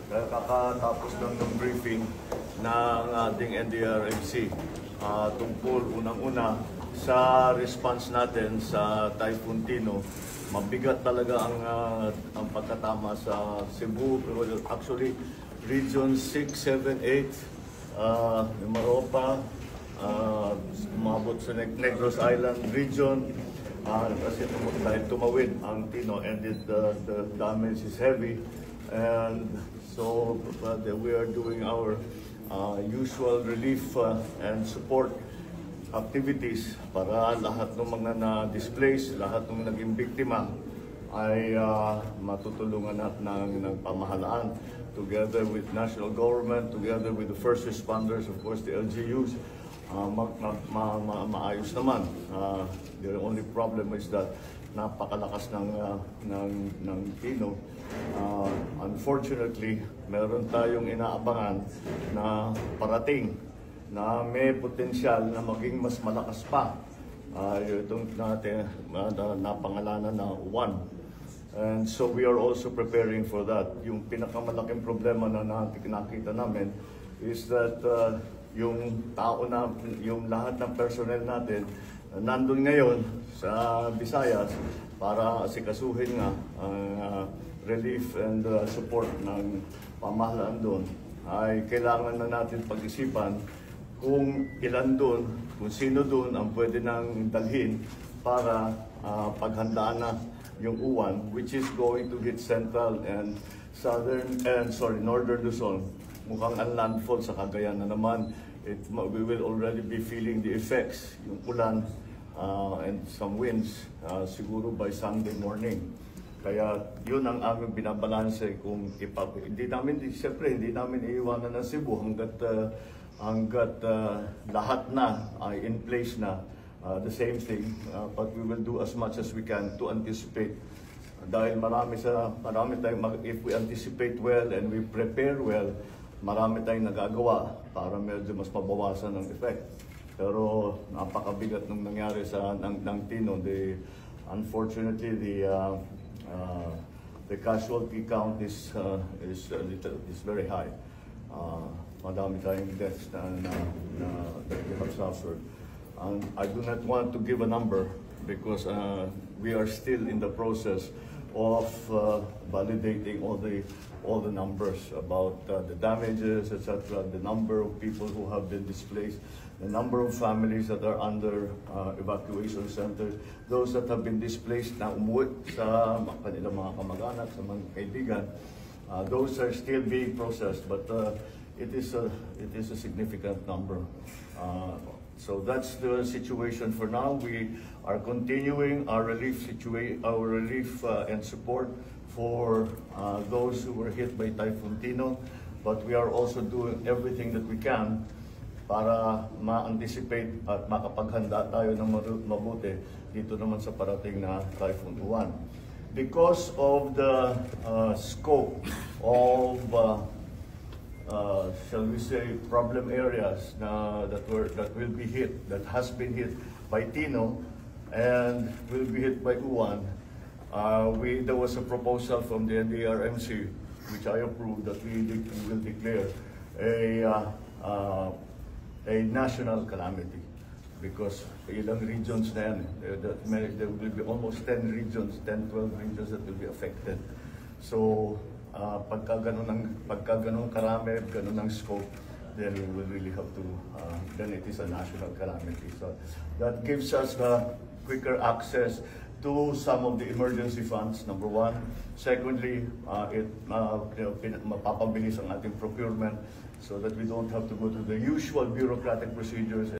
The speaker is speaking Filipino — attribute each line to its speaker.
Speaker 1: Kakatapos lang ng briefing ng ating NDRMC tungkol unang-una sa response natin sa Typhoon Tino. Mabigat talaga ang pagkatama sa Cebu, actually Region 6, 7, 8, Maropa, umabot sa Negros Island region. Kasi dahil tumawid ang Tino and the damage is heavy. And so we are doing our usual relief and support activities para lahat ng mga na-displaced, lahat ng naging biktima ay matutulungan ng pamahalaan together with national government, together with the first responders, of course the LGUs. Maayos naman. The only problem is that napakalakas ng Tino. Unfortunately, meron tayong inaabangan na parating na may potensyal na maging mas malakas pa. Itong natin napangalanan na 1. And so we are also preparing for that. Yung pinakamalaking problema na nakita namin is that yung tao na, yung lahat ng personnel natin nandun ngayon sa Visayas para asikasuhin nga ang relief and support ng pamahalaan doon, ay kailangan na natin pag-isipan kung ilan doon, kung sino doon ang pwede nang dalhin para paghandaan na yung uwan, which is going to hit central and northern Luzon. Mukhang ang landfall sa Cagayan na naman. We will already be feeling the effects, yung ulan and some winds, siguro by Sunday morning. Kaya yun ang aming binabalanse kung siyempre hindi namin iiwanan ng Cebu hanggat lahat na ay in place na. The same thing, but we will do as much as we can to anticipate. Dahil marami tayong, if we anticipate well and we prepare well, marami tayong nagagawa para medyo mas mabawasan ang effect. Pero napakabigat nung nangyari ng Tino. Unfortunately, the casualty count is very high. Madami tayong deaths that we have suffered. And I do not want to give a number because we are still in the process of validating all the numbers about the damages, etc., the number of people who have been displaced, the number of families that are under evacuation centers, those that have been displaced na umuwi sa kanilang mga kamag-anak, sa mga kaibigan. Those are still being processed, but it is a significant number. So that's the situation for now. We are continuing our relief and support for those who were hit by Typhoon Tino, but we are also doing everything that we can para ma-anticipate at makapaghanda tayo ng mabuti dito naman sa parating na Typhoon Uwan. Because of the scope of shall we say, problem areas that has been hit by Tino and will be hit by Uwan, there was a proposal from the NDRMC, which I approved, that we will declare a national calamity. Because ilang regions na yan, there will be almost 10 regions, 10, 12 regions that will be affected. So, pagka ganun karami, ganun ang scope, then we will really have to, then it is a national calamity. So that gives us quicker access to some of the emergency funds, number one. Secondly, mapapabilis ang ating procurement so that we don't have to go through the usual bureaucratic procedures.